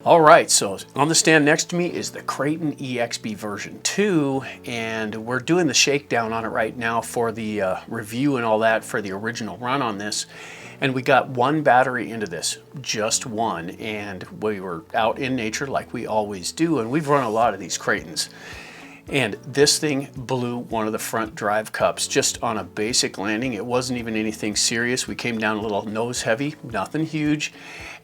All right, so on the stand next to me is the Kraton EXB version 2, and we're doing the shakedown on it right now for the review and all that for the original run on this. And we got one battery into this, just one, and we were out in nature like we always do, and we've run a lot of these Kratons. And this thing blew one of the front drive cups just on a basic landing. It wasn't even anything serious. We came down a little nose heavy, nothing huge,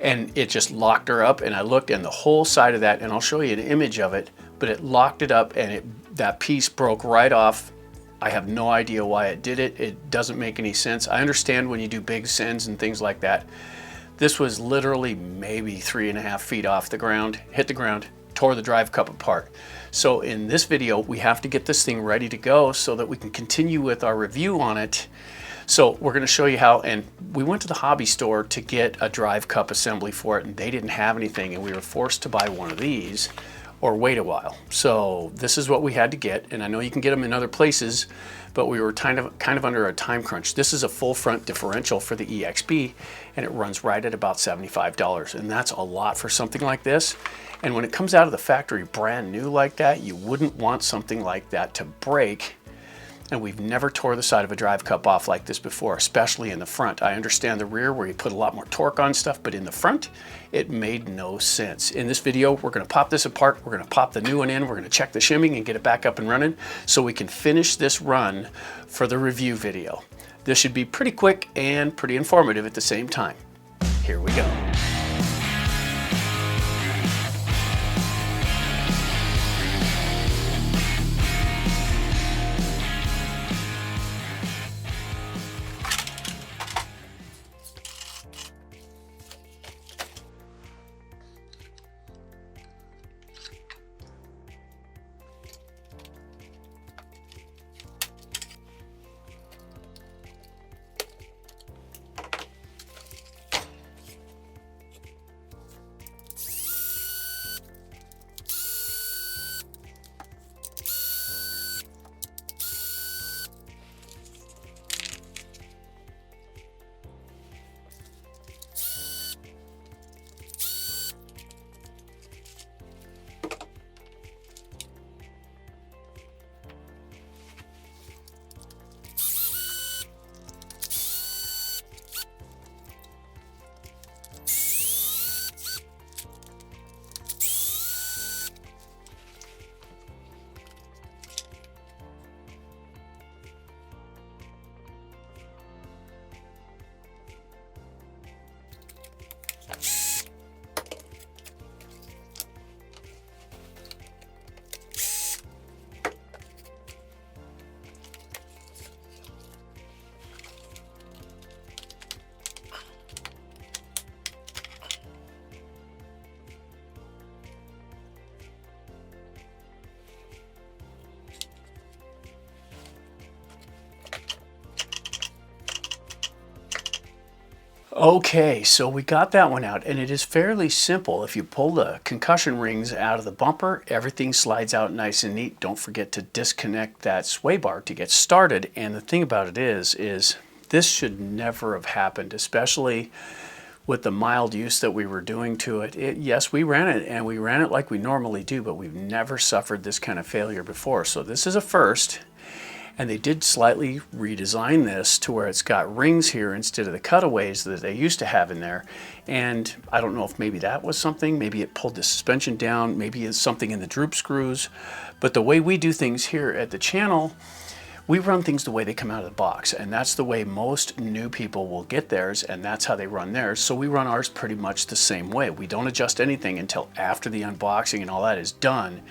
and it just locked her up. And I looked, and the whole side of that, and I'll show you an image of it, but it locked it up, and that piece broke right off. I have no idea why it did it. It doesn't make any sense. I understand when you do big sends and things like that. This was literally maybe 3.5 feet off the ground, hit the ground, tore the drive cup apart. So in this video, we have to get this thing ready to go so that we can continue with our review on it. So we're going to show you how, and we went to the hobby store to get a drive cup assembly for it, and they didn't have anything, and we were forced to buy one of these or wait a while. So this is what we had to get, and I know you can get them in other places, but we were kind of under a time crunch. This is a full front differential for the EXB, and it runs right at about $75, and that's a lot for something like this. And when it comes out of the factory brand new like that, you wouldn't want something like that to break. And we've never tore the side of a drive cup off like this before, especially in the front. I understand the rear where you put a lot more torque on stuff, but in the front, it made no sense. In this video, we're gonna pop this apart, we're gonna pop the new one in, we're gonna check the shimming and get it back up and running so we can finish this run for the review video. This should be pretty quick and pretty informative at the same time. Here we go. Okay, so we got that one out, and it is fairly simple. If you pull the concussion rings out of the bumper, everything slides out nice and neat. Don't forget to disconnect that sway bar to get started. And the thing about it is this should never have happened, especially with the mild use that we were doing to it. Yes, we ran it, and we ran it like we normally do, but we've never suffered this kind of failure before. So this is a first. And they did slightly redesign this to where it's got rings here instead of the cutaways that they used to have in there. And I don't know if maybe that was something, maybe it pulled the suspension down, maybe it's something in the droop screws. But the way we do things here at the channel, we run things the way they come out of the box. And that's the way most new people will get theirs, and that's how they run theirs. So we run ours pretty much the same way. We don't adjust anything until after the unboxing and all that is done.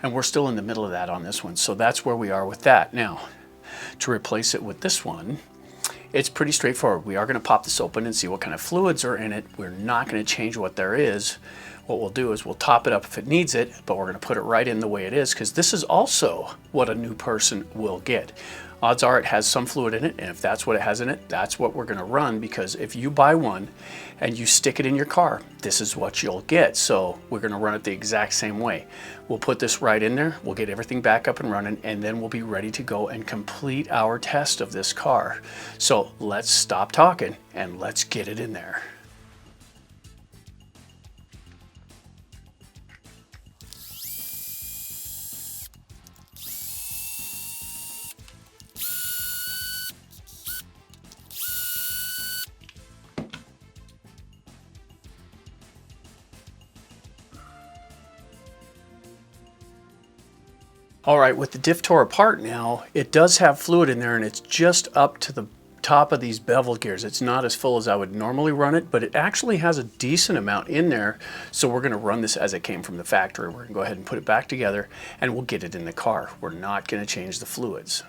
And we're still in the middle of that on this one. So that's where we are with that. Now, to replace it with this one, it's pretty straightforward. We are going to pop this open and see what kind of fluids are in it. We're not going to change what there is. What we'll do is we'll top it up if it needs it, but we're going to put it right in the way it is, because this is also what a new person will get. odds are it has some fluid in it, and if that's what it has in it, that's what we're going to run, because if you buy one and you stick it in your car, this is what you'll get. So we're going to run it the exact same way. We'll put this right in there, we'll get everything back up and running, and then we'll be ready to go and complete our test of this car. So let's stop talking and let's get it in there. All right, with the diff tore apart now, it does have fluid in there and it's just up to the top of these bevel gears. It's not as full as I would normally run it, but it actually has a decent amount in there. So we're gonna run this as it came from the factory. We're gonna go ahead and put it back together and we'll get it in the car. We're not gonna change the fluids.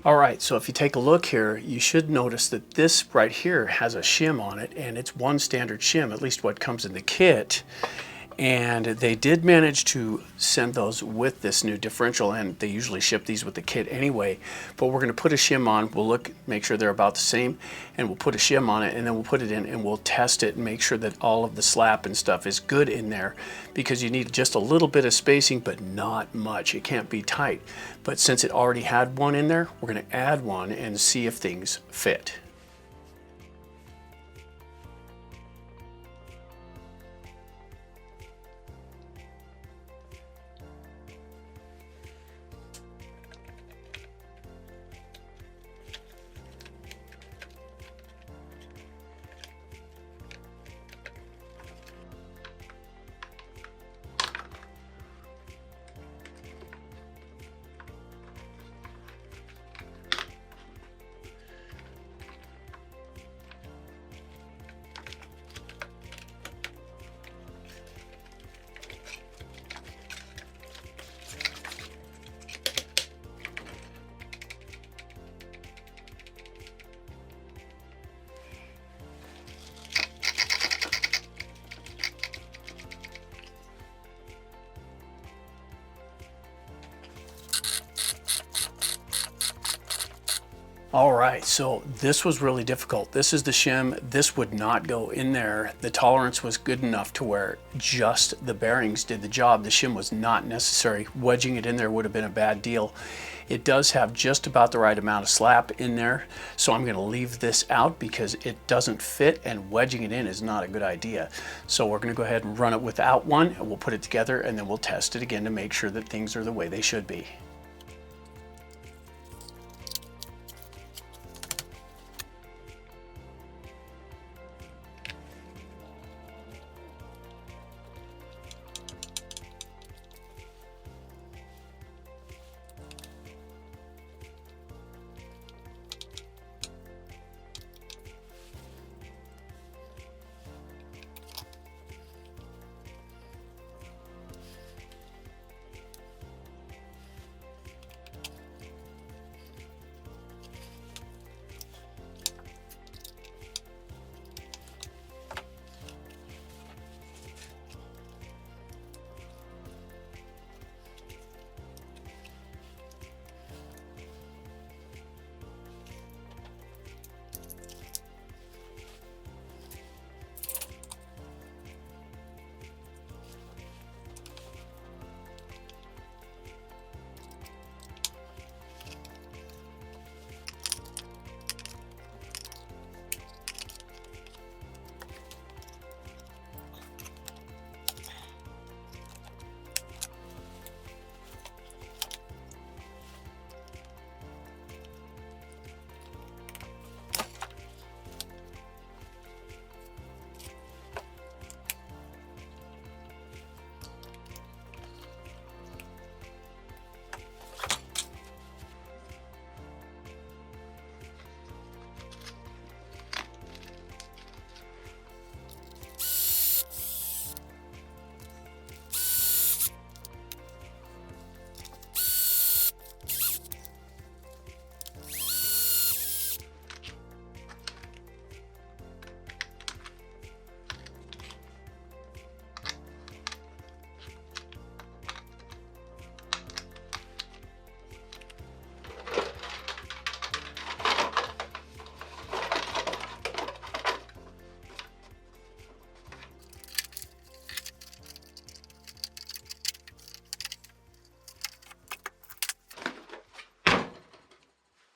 All right, so if you take a look here, you should notice that this right here has a shim on it, and it's one standard shim, at least what comes in the kit. And they did manage to send those with this new differential, and they usually ship these with the kit anyway. But we're going to put a shim on, we'll look, make sure they're about the same, and we'll put a shim on it, and then we'll put it in and we'll test it and make sure that all of the slap and stuff is good in there, because you need just a little bit of spacing, but not much. It can't be tight. But since it already had one in there, we're going to add one and see if things fit. All right, so this was really difficult. This is the shim. This would not go in there. The tolerance was good enough to where just the bearings did the job. The shim was not necessary. Wedging it in there would have been a bad deal. It does have just about the right amount of slap in there, so I'm gonna leave this out because it doesn't fit and wedging it in is not a good idea. So we're gonna go ahead and run it without one, and we'll put it together and then we'll test it again to make sure that things are the way they should be.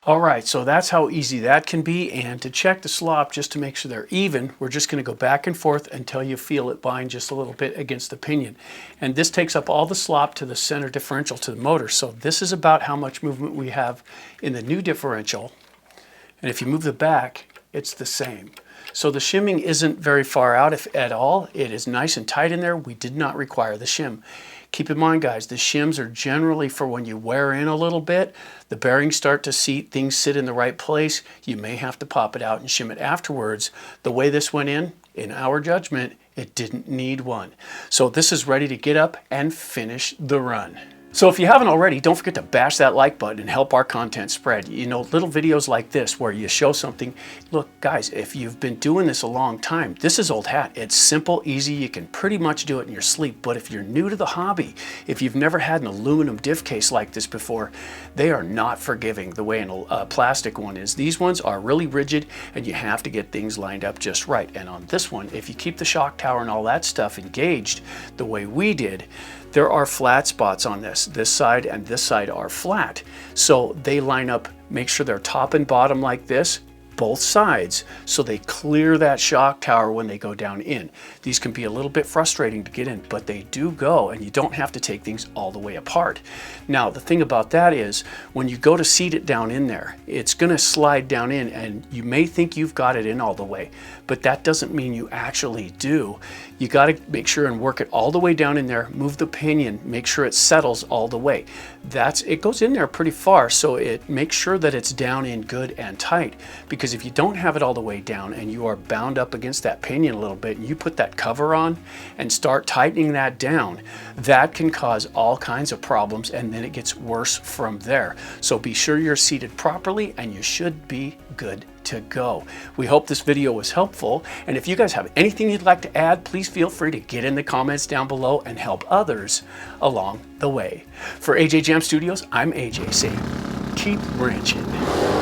All right, so that's how easy that can be. And to check the slop, just to make sure they're even, we're just going to go back and forth until you feel it bind just a little bit against the pinion. And this takes up all the slop to the center differential to the motor. So this is about how much movement we have in the new differential. And if you move the back, it's the same. So the shimming isn't very far out if at all. It is nice and tight in there. We did not require the shim. Keep in mind, guys, the shims are generally for when you wear in a little bit, the bearings start to seat, things sit in the right place. You may have to pop it out and shim it afterwards. The way this went in our judgment, it didn't need one. So this is ready to get up and finish the run. So if you haven't already, don't forget to bash that like button and help our content spread. You know, little videos like this where you show something. Look, guys, if you've been doing this a long time, this is old hat. It's simple, easy. You can pretty much do it in your sleep. But if you're new to the hobby, if you've never had an aluminum diff case like this before, they are not forgiving the way a plastic one is. These ones are really rigid and you have to get things lined up just right. And on this one, if you keep the shock tower and all that stuff engaged the way we did, there are flat spots on this. This side and this side are flat. So they line up, make sure they're top and bottom like this, both sides, so they clear that shock tower when they go down in. These can be a little bit frustrating to get in, but they do go, and you don't have to take things all the way apart. Now, the thing about that is, when you go to seat it down in there, it's gonna slide down in, and you may think you've got it in all the way, but that doesn't mean you actually do. You gotta make sure and work it all the way down in there, move the pinion, make sure it settles all the way. It goes in there pretty far, so it makes sure that it's down in good and tight, because if you don't have it all the way down and you are bound up against that pinion a little bit and you put that cover on and start tightening that down, that can cause all kinds of problems, and then it gets worse from there. So be sure you're seated properly and you should be good to go. We hope this video was helpful, and if you guys have anything you'd like to add, please feel free to get in the comments down below and help others along the way. For AJ Jam Studios, I'm AJ saying, keep ranching.